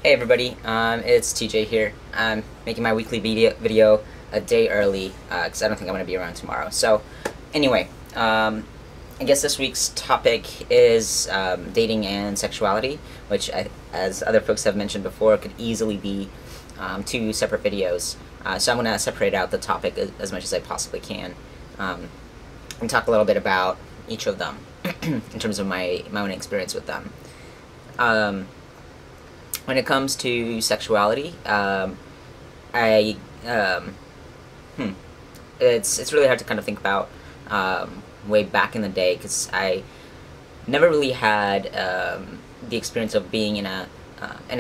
Hey everybody, it's TJ here. I'm making my weekly video a day early because I don't think I'm going to be around tomorrow. So, anyway, I guess this week's topic is dating and sexuality, which, as other folks have mentioned before, could easily be two separate videos. So I'm going to separate out the topic as much as I possibly can and talk a little bit about each of them in terms of my own experience with them. When it comes to sexuality, I it's really hard to kind of think about way back in the day because I never really had the experience of being in a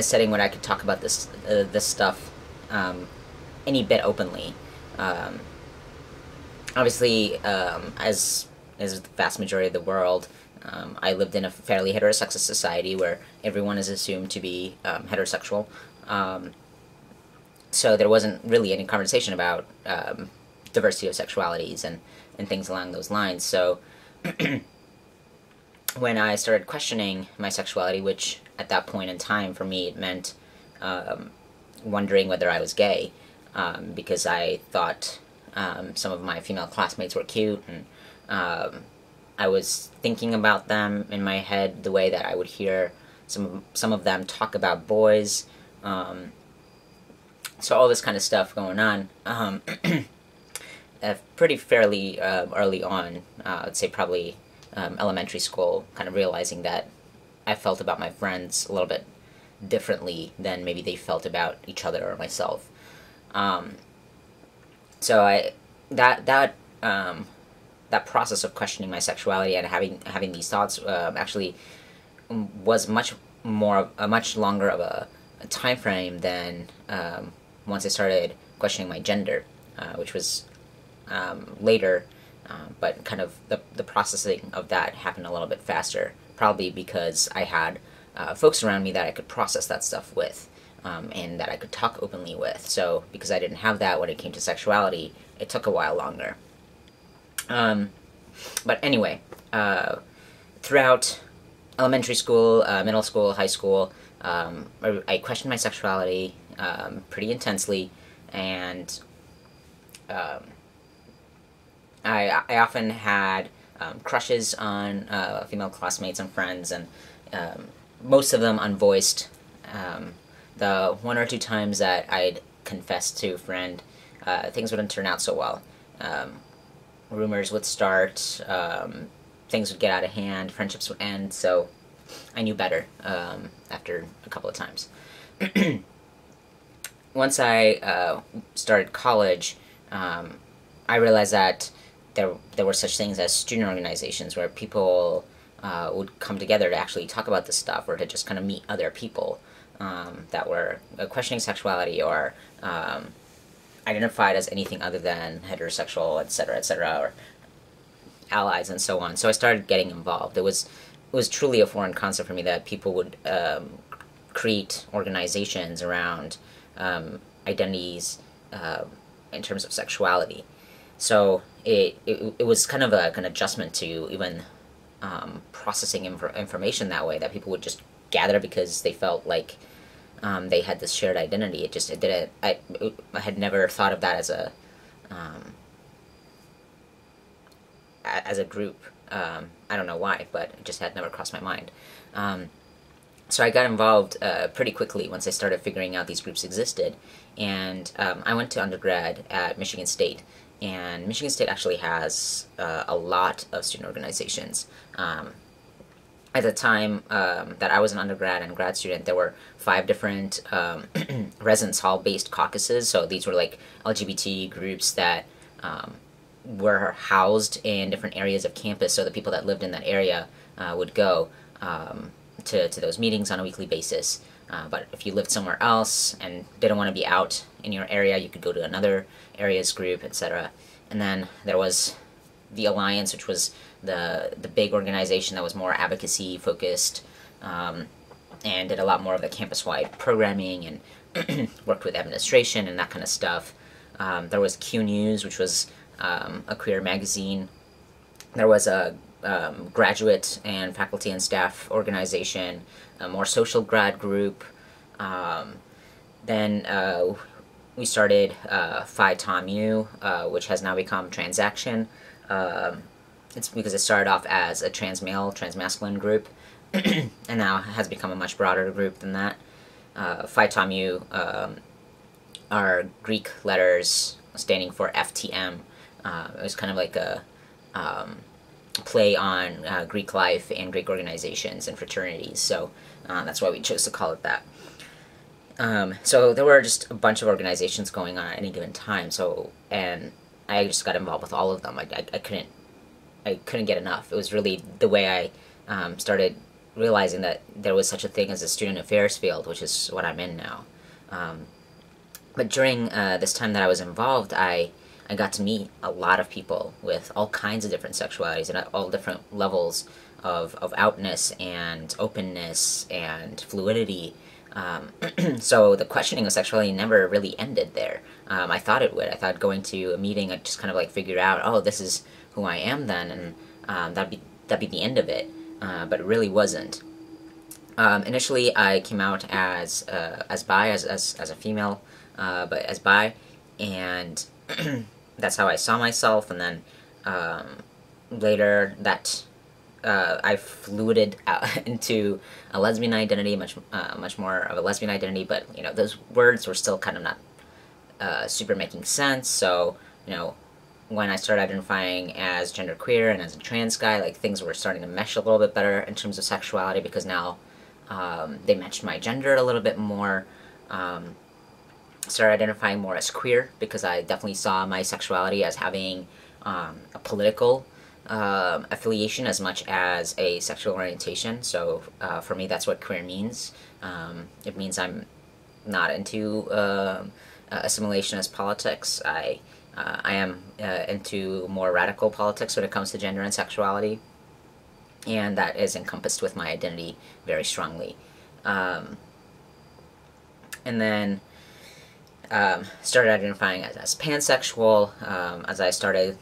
setting where I could talk about this stuff any bit openly. Um, Obviously, as the vast majority of the world, I lived in a fairly heterosexist society where everyone is assumed to be heterosexual. Um, so there wasn't really any conversation about diversity of sexualities and things along those lines. So when I started questioning my sexuality, which at that point in time for me it meant um, wondering whether I was gay, because I thought some of my female classmates were cute, and I was thinking about them in my head the way that I would hear some of them talk about boys. So all this kind of stuff going on. Pretty fairly early on, I'd say probably elementary school, kind of realizing that I felt about my friends a little bit differently than maybe they felt about each other or myself. Um, so I that that process of questioning my sexuality and having these thoughts actually was much longer of a time frame than once I started questioning my gender, which was later, but kind of the processing of that happened a little bit faster, probably because I had folks around me that I could process that stuff with, and that I could talk openly with. So because I didn't have that when it came to sexuality, it took a while longer. But anyway, throughout elementary school, middle school, high school, I questioned my sexuality pretty intensely, and um, I often had crushes on female classmates and friends, and most of them unvoiced. The one or two times that I'd confessed to a friend, things wouldn't turn out so well. Rumors would start, things would get out of hand, friendships would end, so I knew better after a couple of times. Once I started college, I realized that there were such things as student organizations where people would come together to actually talk about this stuff, or to just kind of meet other people that were questioning sexuality, or identified as anything other than heterosexual, etc., or allies and so on. So I started getting involved. It was truly a foreign concept for me that people would create organizations around identities in terms of sexuality. So it was kind of an adjustment to even processing information that way, that people would just gather because they felt like they had this shared identity. It didn't. I had never thought of that as a group. I don't know why, but it just had never crossed my mind. So I got involved pretty quickly once I started figuring out these groups existed, and I went to undergrad at Michigan State. And Michigan State actually has a lot of student organizations. At the time that I was an undergrad and grad student, there were 5 different residence hall-based caucuses. So these were like LGBT groups that were housed in different areas of campus, so the people that lived in that area would go to those meetings on a weekly basis. But if you lived somewhere else and didn't want to be out in your area, you could go to another area's group, etc. And then there was the Alliance, which was the big organization that was more advocacy focused, and did a lot more of the campus-wide programming and worked with administration and that kind of stuff. There was Q News, which was a queer magazine. There was a graduate and faculty and staff organization, a more social grad group, Then we started Phi Tom Mu, which has now become Transaction. It's because it started off as a trans male, trans masculine group, and now has become a much broader group than that. Phi Tom Mu are Greek letters standing for FTM. It was kind of like a play on Greek life and Greek organizations and fraternities, so that's why we chose to call it that. So there were just a bunch of organizations going on at any given time, and I just got involved with all of them. I couldn't get enough. It was really the way I started realizing that there was such a thing as a student affairs field, which is what I'm in now. But during this time that I was involved, I got to meet a lot of people with all kinds of different sexualities and all different levels of outness and openness and fluidity. So the questioning of sexuality never really ended there. I thought it would. I thought going to a meeting I'd just kind of like figure out, oh, this is who I am then, and that'd be the end of it. But it really wasn't. Initially, I came out as bi, as a female, but as bi, and that's how I saw myself. And then later, that I fluided out into a lesbian identity, much more of a lesbian identity. But you know, those words were still kind of not super making sense. So you know, when I started identifying as genderqueer and as a trans guy, like things were starting to mesh a little bit better in terms of sexuality, because now they matched my gender a little bit more. Started identifying more as queer because I definitely saw my sexuality as having a political affiliation as much as a sexual orientation. So for me, that's what queer means. It means I'm not into assimilationist politics. I am into more radical politics when it comes to gender and sexuality, and that is encompassed with my identity very strongly. And then started identifying as pansexual as I started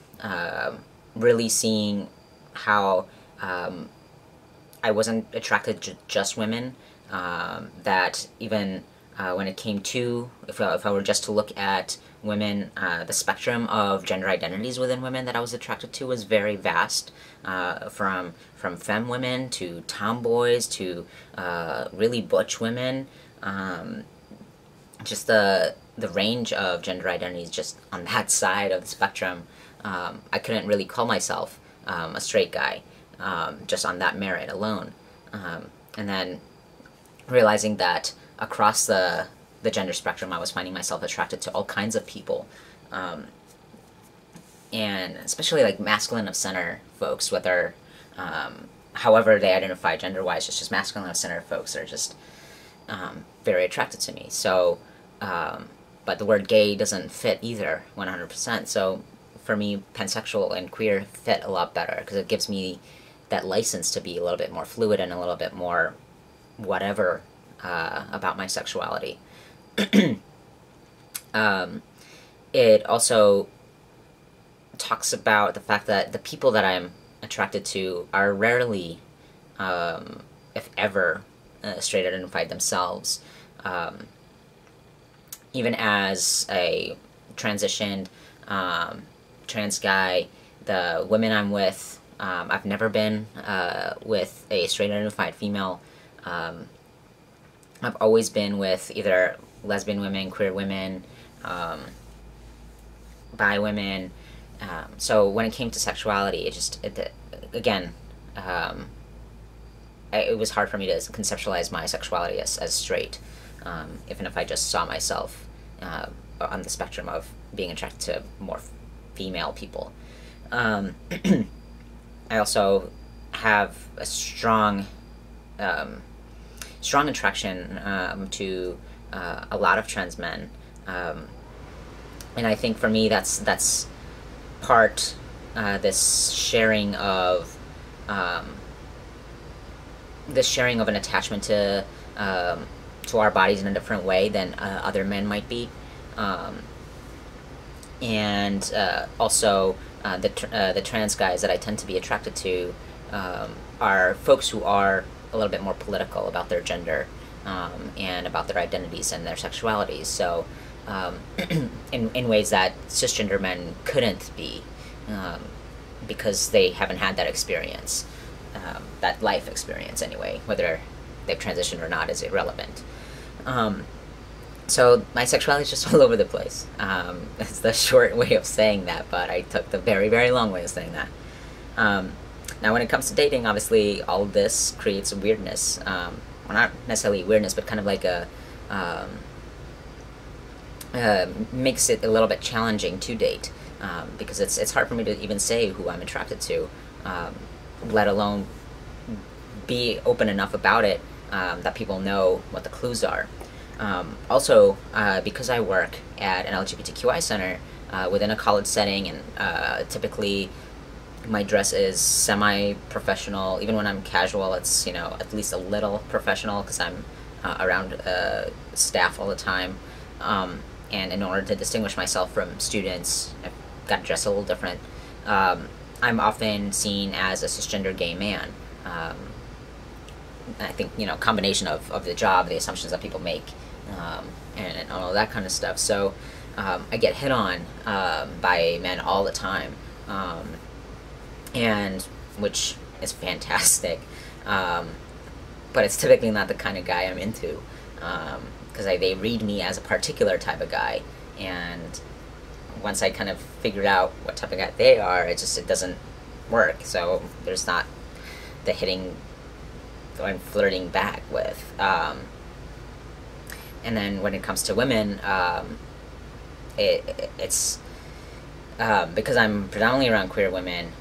really seeing how I wasn't attracted to just women, that even when it came to, if I were just to look at women, the spectrum of gender identities within women that I was attracted to was very vast, from femme women to tomboys to really butch women. Just the range of gender identities just on that side of the spectrum. I couldn't really call myself a straight guy, just on that merit alone. And then realizing that across the gender spectrum, I was finding myself attracted to all kinds of people, and especially like masculine of center folks, whether however they identify gender-wise, just masculine of center folks are just very attracted to me. So, but the word gay doesn't fit either 100%. So for me, pansexual and queer fit a lot better because it gives me that license to be a little bit more fluid and a little bit more whatever about my sexuality. It also talks about the fact that the people that I'm attracted to are rarely, if ever, straight identified themselves. Even as a transitioned trans guy, the women I'm with, I've never been with a straight identified female. I've always been with either lesbian women, queer women, bi women. So when it came to sexuality, it was hard for me to conceptualize my sexuality as straight, even if I just saw myself on the spectrum of being attracted to more female people. I also have a strong attraction to a lot of trans men, and I think for me that's part this sharing of an attachment to our bodies in a different way than other men might be, and also the trans guys that I tend to be attracted to are folks who are a little bit more political about their gender, and about their identities and their sexualities. So in ways that cisgender men couldn't be, because they haven't had that experience, that life experience anyway. Whether they've transitioned or not is irrelevant. So my sexuality is just all over the place. It's the short way of saying that, but I took the very, very long way of saying that. Now when it comes to dating, obviously all of this creates a weirdness. Well, not necessarily weirdness, but kind of like a, makes it a little bit challenging to date, because it's hard for me to even say who I'm attracted to, let alone be open enough about it that people know what the clues are. Also, because I work at an LGBTQI center within a college setting, and typically my dress is semi-professional. Even when I'm casual, it's, you know, at least a little professional, because I'm around staff all the time. And in order to distinguish myself from students, I've got to dress a little different. I'm often seen as a cisgender gay man. I think, you know, combination of the job, the assumptions that people make, and all that kind of stuff. So I get hit on by men all the time, and which is fantastic. But it's typically not the kind of guy I'm into, because they read me as a particular type of guy, and once I kind of figured out what type of guy they are, it doesn't work. So there's not the hitting and flirting back with. And then when it comes to women, it's because I'm predominantly around queer women,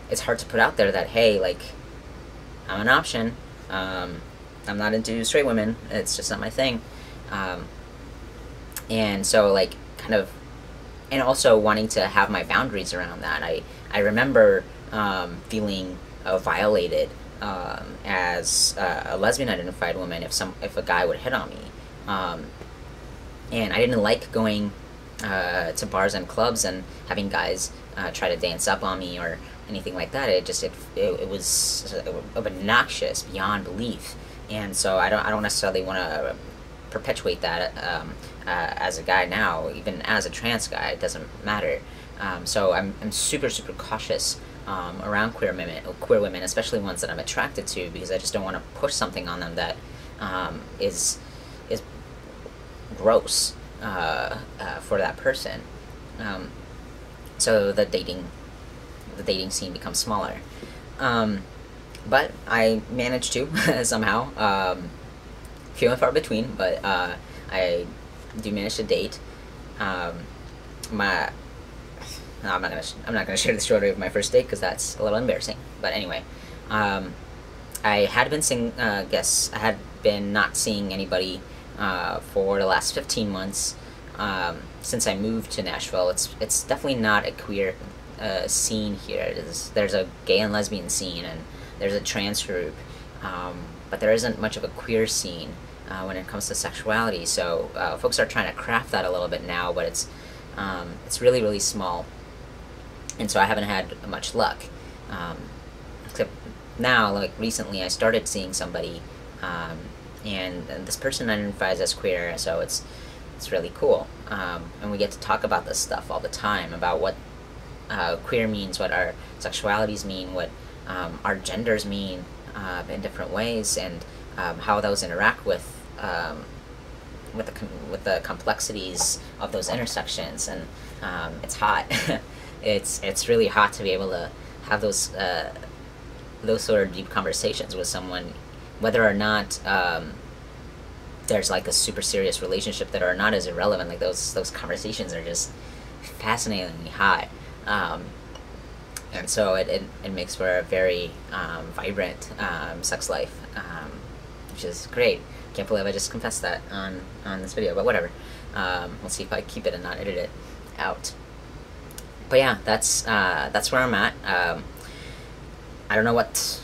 it's hard to put out there that, hey, like, I'm an option. I'm not into straight women. It's just not my thing. And so, like, kind of, and also wanting to have my boundaries around that. I remember feeling violated as a lesbian identified woman if a guy would hit on me. And I didn't like going to bars and clubs and having guys try to dance up on me or anything like that. It was obnoxious beyond belief, and so I don't necessarily want to perpetuate that as a guy now. Even as a trans guy, it doesn't matter. So I'm super cautious around queer women, especially ones that I'm attracted to, because I just don't want to push something on them that is gross for that person. So the dating scene becomes smaller. But I managed to somehow, few and far between, but I do manage to date. I'm not gonna share the story of my first date, because that's a little embarrassing. But anyway, I had been not seeing anybody for the last 15 months since I moved to Nashville. It's definitely not a queer scene here. There's a gay and lesbian scene, and there's a trans group, but there isn't much of a queer scene when it comes to sexuality. So folks are trying to craft that a little bit now, but it's really, really small, and so I haven't had much luck. Except now, like recently, I started seeing somebody, and this person identifies as queer, so it's really cool. And we get to talk about this stuff all the time, about what queer means, what our sexualities mean, what our genders mean in different ways, and how those interact with the complexities of those intersections. And it's hot. It's really hot to be able to have those sort of deep conversations with someone, whether or not there's like a super serious relationship that are not as irrelevant. Like those conversations are just fascinatingly hot. And so it makes for a very vibrant sex life, which is great. Can't believe I just confessed that on this video, but whatever. We'll see if I keep it and not edit it out. But yeah, that's where I'm at. I don't know what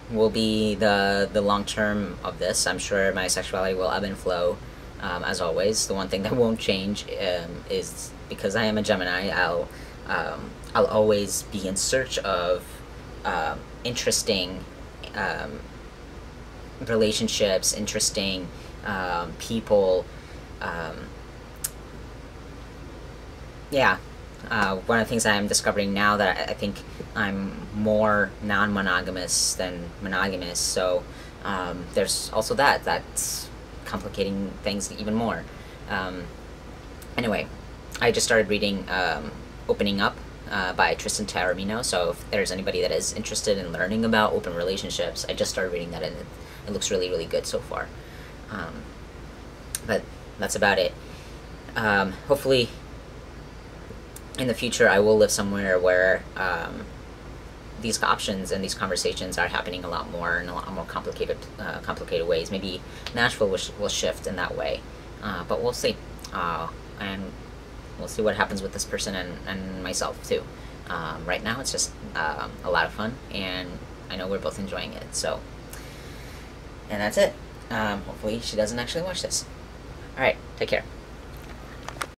will be the long term of this. I'm sure my sexuality will ebb and flow, as always. The one thing that won't change is because I am a Gemini. I'll always be in search of interesting relationships, interesting people. Yeah. One of the things I'm discovering now that I think I'm more non-monogamous than monogamous, so there's also that's complicating things even more. Anyway, I just started reading Opening Up by Tristan Taormino, so if there's anybody that is interested in learning about open relationships, I just started reading that, and it looks really, really good so far. But that's about it. Hopefully in the future I will live somewhere where these options and these conversations are happening a lot more in a lot more complicated ways. Maybe Nashville will shift in that way, but we'll see. And we'll see what happens with this person and myself too. Right now it's just a lot of fun, and I know we're both enjoying it, so. And that's it. Hopefully she doesn't actually watch this. Alright, take care.